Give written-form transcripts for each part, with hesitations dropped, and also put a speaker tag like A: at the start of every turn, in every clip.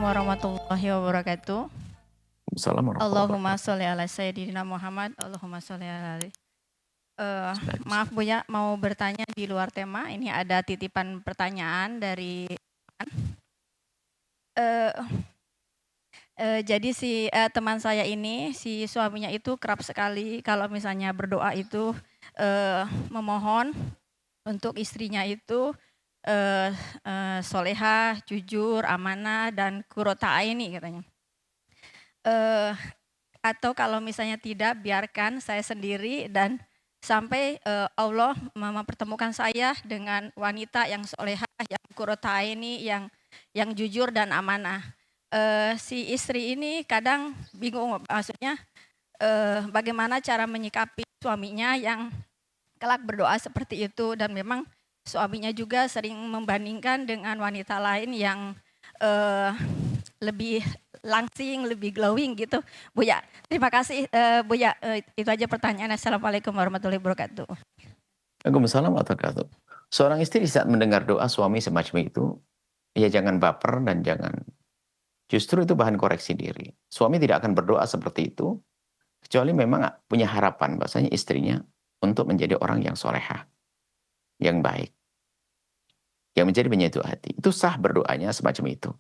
A: warahmatullahi wabarakatuh.
B: Assalamualaikum warahmatullahi
A: Allahumma sholli ala sayyidina Muhammad. Allahumma sholli ala ali. Maaf Buya, mau bertanya di luar tema. Ini ada titipan pertanyaan dari eh, jadi si teman saya ini, si suaminya itu kerap sekali kalau misalnya berdoa itu memohon untuk istrinya itu solehah, jujur, amanah, dan qurrata aini katanya. Atau kalau misalnya tidak, biarkan saya sendiri dan sampai Allah mempertemukan saya dengan wanita yang solehah, yang qurrata aini, yang jujur dan amanah. Si istri ini kadang bingung, maksudnya bagaimana cara menyikapi suaminya yang kelak berdoa seperti itu, dan memang suaminya juga sering membandingkan dengan wanita lain yang lebih langsing, lebih glowing gitu. Buya, terima kasih Buya. Itu aja pertanyaan. Assalamualaikum warahmatullahi wabarakatuh.
B: Waalaikumsalam warahmatullahi wabarakatuh. Seorang istri saat mendengar doa suami semacam itu, ya jangan baper dan jangan. Justru itu bahan koreksi diri. Suami tidak akan berdoa seperti itu, kecuali memang punya harapan bahasanya istrinya untuk menjadi orang yang solehah, yang baik, yang menjadi penyejuk hati. Itu sah berdoanya semacam itu.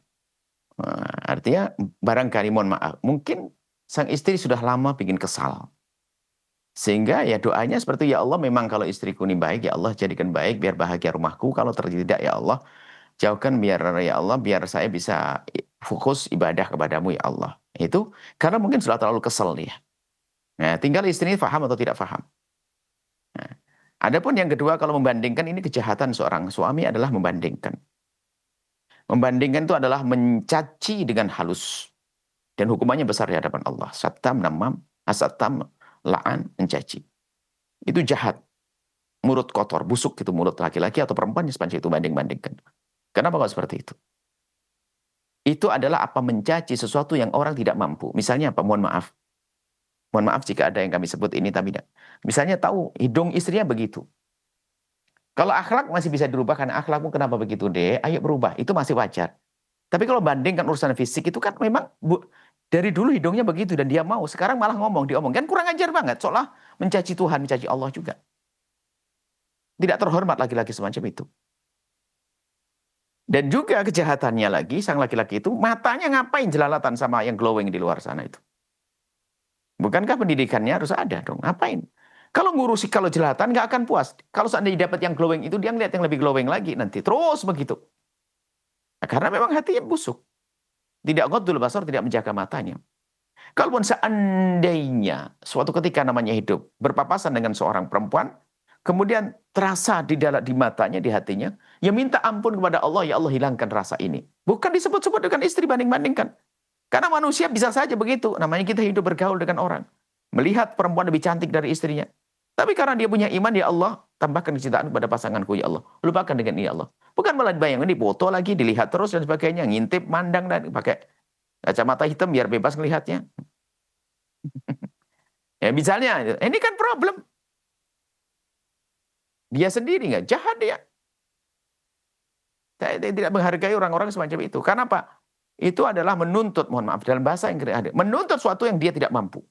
B: Artinya barangkali mohon maaf, mungkin sang istri sudah lama bikin kesal. Sehingga ya doanya seperti, ya Allah memang kalau istriku ini baik, ya Allah jadikan baik biar bahagia rumahku. Kalau tidak ya Allah jauhkan, biar ya Allah biar saya bisa fokus ibadah kepadamu ya Allah. Itu karena mungkin sudah terlalu kesel dia. Nah, tinggal istri ini paham atau tidak paham. Nah, adapun yang kedua, kalau membandingkan, ini kejahatan seorang suami adalah membandingkan. Membandingkan itu adalah mencaci dengan halus. Dan hukumannya besar di hadapan Allah. Satam, namam, asatam, la'an, mencaci. Itu jahat. Mulut kotor, busuk itu mulut laki-laki atau perempuan sepanjang itu banding-bandingkan. Kenapa kok seperti itu? Itu adalah apa, mencaci sesuatu yang orang tidak mampu. Misalnya apa? Mohon maaf. Mohon maaf jika ada yang kami sebut ini, tapi tidak. Misalnya tahu hidung istrinya begitu. Kalau akhlak masih bisa dirubah, karena akhlakmu kenapa begitu deh, ayo berubah, itu masih wajar. Tapi kalau bandingkan urusan fisik itu kan memang dari dulu hidungnya begitu dan dia mau, sekarang malah diomong. Kan kurang ajar banget, seolah mencaci Tuhan, mencaci Allah juga. Tidak terhormat laki-laki semacam itu. Dan juga kejahatannya lagi, sang laki-laki itu matanya ngapain jelalatan sama yang glowing di luar sana itu. Bukankah pendidikannya harus ada dong, ngapain? Kalau ngurusi, kalau jelatan nggak akan puas. Kalau seandainya dapat yang glowing itu, dia ngeliat yang lebih glowing lagi nanti. Terus begitu. Nah, karena memang hatinya busuk. Tidak ghaddul basar, tidak menjaga matanya. Kalaupun seandainya suatu ketika namanya hidup berpapasan dengan seorang perempuan, kemudian terasa di matanya, di hatinya, ya minta ampun kepada Allah, ya Allah hilangkan rasa ini. Bukan disebut-sebut dengan istri, banding-bandingkan. Karena manusia bisa saja begitu. Namanya kita hidup bergaul dengan orang. Melihat perempuan lebih cantik dari istrinya. Tapi karena dia punya iman, ya Allah, tambahkan kecintaan kepada pasanganku, ya Allah. Lupakan dengan ini, ya Allah. Bukan malah bayangkan, ini foto lagi, dilihat terus dan sebagainya. Ngintip, mandang, dan pakai kacamata hitam biar bebas melihatnya. Ya misalnya, ini kan problem. Dia sendiri nggak jahat dia. Saya tidak menghargai orang-orang semacam itu. Karena apa? Itu adalah menuntut, mohon maaf, dalam bahasa yang ada. Menuntut sesuatu yang dia tidak mampu.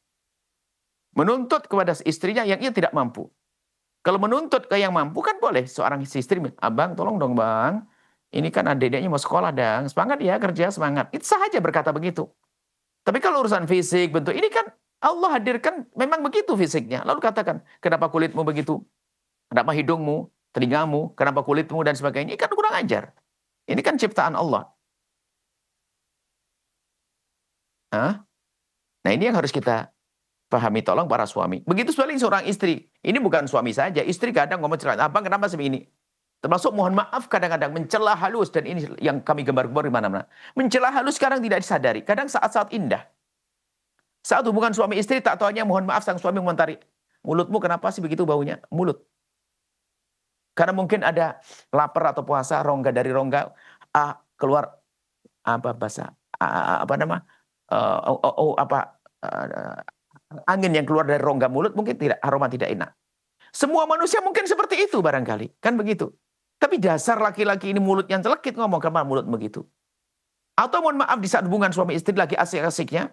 B: Menuntut kepada istrinya yang ia tidak mampu. Kalau menuntut ke yang mampu kan boleh. Seorang istri, abang tolong dong bang. Ini kan adik-adiknya mau sekolah dong. Semangat ya kerja, semangat. Itu sah aja berkata begitu. Tapi kalau urusan fisik, bentuk, ini kan Allah hadirkan memang begitu fisiknya. Lalu katakan, kenapa kulitmu begitu? Kenapa hidungmu, telingamu, kenapa kulitmu dan sebagainya. Ini kan kurang ajar. Ini kan ciptaan Allah. Nah ini yang harus kita pahami, tolong para suami. Begitu sebaliknya seorang istri. Ini bukan suami saja. Istri kadang ngomong cerita, abang kenapa seperti ini? Termasuk mohon maaf kadang-kadang mencela halus. Dan ini yang kami gembar-gembar di mana-mana. Mencela halus kadang tidak disadari. Kadang saat-saat indah. Saat hubungan suami istri, tak taunya mohon maaf sang suami mengomentari, mulutmu kenapa sih begitu baunya? Mulut. Karena mungkin ada lapar atau puasa, rongga dari rongga, keluar apa bahasa, angin yang keluar dari rongga mulut mungkin tidak, aroma tidak enak. Semua manusia mungkin seperti itu barangkali, kan begitu. Tapi dasar laki-laki ini mulutnya celekit, ngomong kemana mulut begitu. Atau mohon maaf di saat hubungan suami istri lagi asik-asiknya,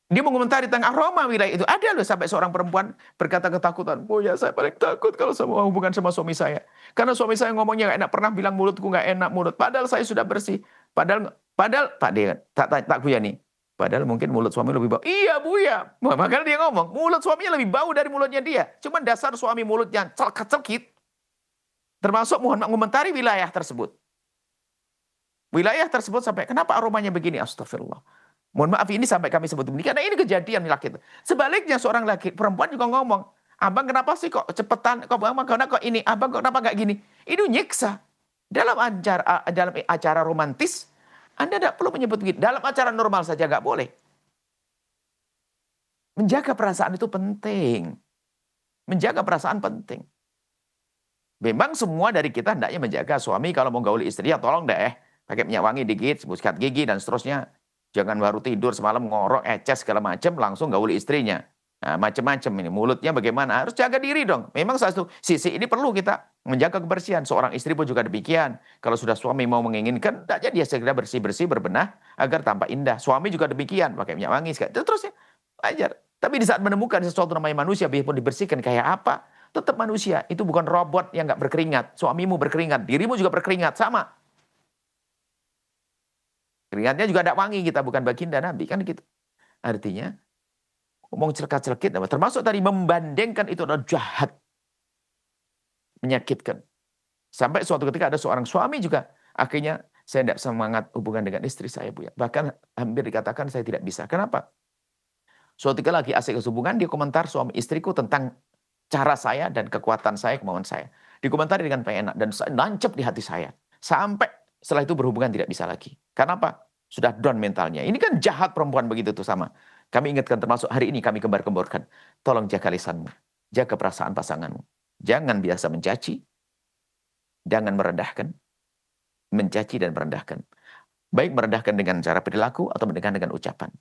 B: dia mengomentari tentang aroma wilayah itu. Ada loh sampai seorang perempuan berkata ketakutan, oh ya saya paling takut kalau sama hubungan sama suami saya. Karena suami saya ngomongnya gak enak, pernah bilang mulutku gak enak mulut. Padahal saya sudah bersih. Padahal Pak dia tak Buya nih. Padahal mungkin mulut suami lebih bau. Iya Buya. Makanya dia ngomong, mulut suaminya lebih bau dari mulutnya dia. Cuman dasar suami mulutnya celkit-celkit. Termasuk mohon mengomentari wilayah tersebut. Wilayah tersebut sampai, kenapa aromanya begini? Astagfirullah. Mohon maaf ini sampai kami sebut begini, karena ini kejadian laki. Sebaliknya seorang laki, perempuan juga ngomong, abang kenapa sih kok cepetan, kok ini, abang kok kenapa gak gini? Itu nyiksa. Dalam acara romantis, Anda tidak perlu menyebut begitu. Dalam acara normal saja gak boleh. Menjaga perasaan itu penting. Menjaga perasaan penting. Memang semua dari kita hendaknya menjaga suami kalau mau gauli istri, ya tolong deh, pakai minyak wangi dikit, sikat gigi dan seterusnya. Jangan baru tidur semalam ngorok, eces segala macam, langsung gauli istrinya. Nah, macam-macam ini. Mulutnya bagaimana? Harus jaga diri dong. Memang satu sisi ini perlu kita menjaga kebersihan. Seorang istri pun juga demikian. Kalau sudah suami mau menginginkan, hendaknya dia segera bersih-bersih, berbenah, agar tampak indah. Suami juga demikian, pakai minyak wangi, terus ya, wajar. Tapi di saat menemukan sesuatu namanya manusia, biarpun dibersihkan kayak apa, tetap manusia. Itu bukan robot yang nggak berkeringat. Suamimu berkeringat, dirimu juga berkeringat, sama. Keringatnya juga ada wangi, kita bukan baginda Nabi, kan gitu. Artinya, ngomong celka-celkit, termasuk tadi membandingkan itu adalah jahat. Menyakitkan. Sampai suatu ketika ada seorang suami juga, akhirnya saya tidak semangat hubungan dengan istri saya, Bu. Bahkan hampir dikatakan saya tidak bisa. Kenapa? Suatu ketika lagi asik hubungan, dia komentar suami istriku tentang cara saya dan kekuatan saya, kemauan saya. Dikomentari dengan enak dan nancep di hati saya. Sampai setelah itu berhubungan tidak bisa lagi. Karena apa? Sudah down mentalnya. Ini kan jahat perempuan begitu tuh sama. Kami ingatkan termasuk hari ini kami kembar-kemborkan. Tolong jaga lisanmu. Jaga perasaan pasanganmu. Jangan biasa mencaci. Jangan merendahkan. Mencaci dan merendahkan. Baik merendahkan dengan cara perilaku atau merendahkan dengan ucapan.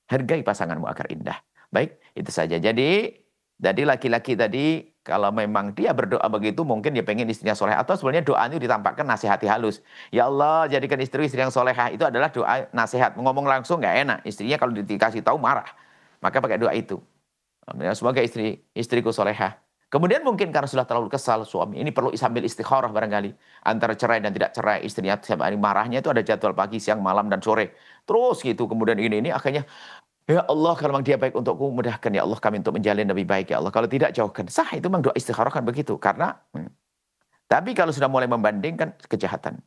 B: Hargai pasanganmu agar indah. Baik, itu saja. Jadi laki-laki tadi, kalau memang dia berdoa begitu, mungkin dia pengen istrinya soleh. Atau sebenarnya doanya ditampakkan nasihati halus. Ya Allah, jadikan istri yang solehah. Itu adalah doa nasihat. Ngomong langsung nggak enak. Istrinya kalau dikasih tahu marah. Maka pakai doa itu. Semoga istriku solehah. Kemudian mungkin karena sudah terlalu kesal suami. Ini perlu sambil istikharah barangkali. Antara cerai dan tidak cerai. Istrinya setiap hari marahnya itu ada jadwal pagi, siang, malam, dan sore. Terus gitu. Kemudian ini akhirnya, ya Allah, kalau memang dia baik untukku, mudahkan ya Allah kami untuk menjalin lebih baik ya Allah. Kalau tidak, jauhkan. Sah, itu memang doa istikharah kan begitu. Karena, tapi kalau sudah mulai membandingkan, kejahatan.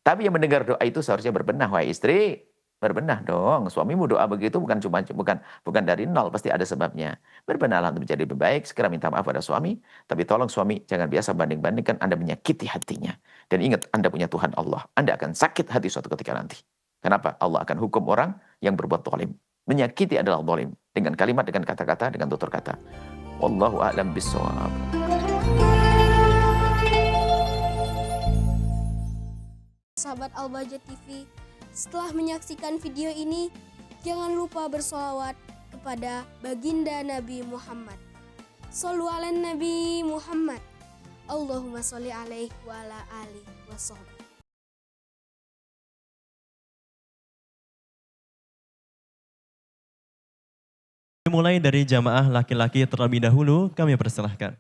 B: Tapi yang mendengar doa itu seharusnya berbenah. Wahai istri, berbenah dong. Suamimu doa begitu bukan dari nol, pasti ada sebabnya. Berbenahlah untuk menjadi lebih baik, segera minta maaf pada suami. Tapi tolong suami, jangan biasa banding-bandingkan, Anda menyakiti hatinya. Dan ingat, Anda punya Tuhan Allah. Anda akan sakit hati suatu ketika nanti. Kenapa? Allah akan hukum orang yang berbuat zalim. Menyakiti adalah zalim. Dengan kalimat, dengan kata-kata, dengan tutur kata. Wallahu a'lam bishawab.
C: Sahabat Al-Bahjah TV, setelah menyaksikan video ini, jangan lupa bersolawat kepada baginda Nabi Muhammad. Shollu ala Nabi Muhammad. Allahumma sholli alaihi wa ala alihi wa sahbihi.
D: Dimulai dari jamaah laki-laki terlebih dahulu, kami persilahkan.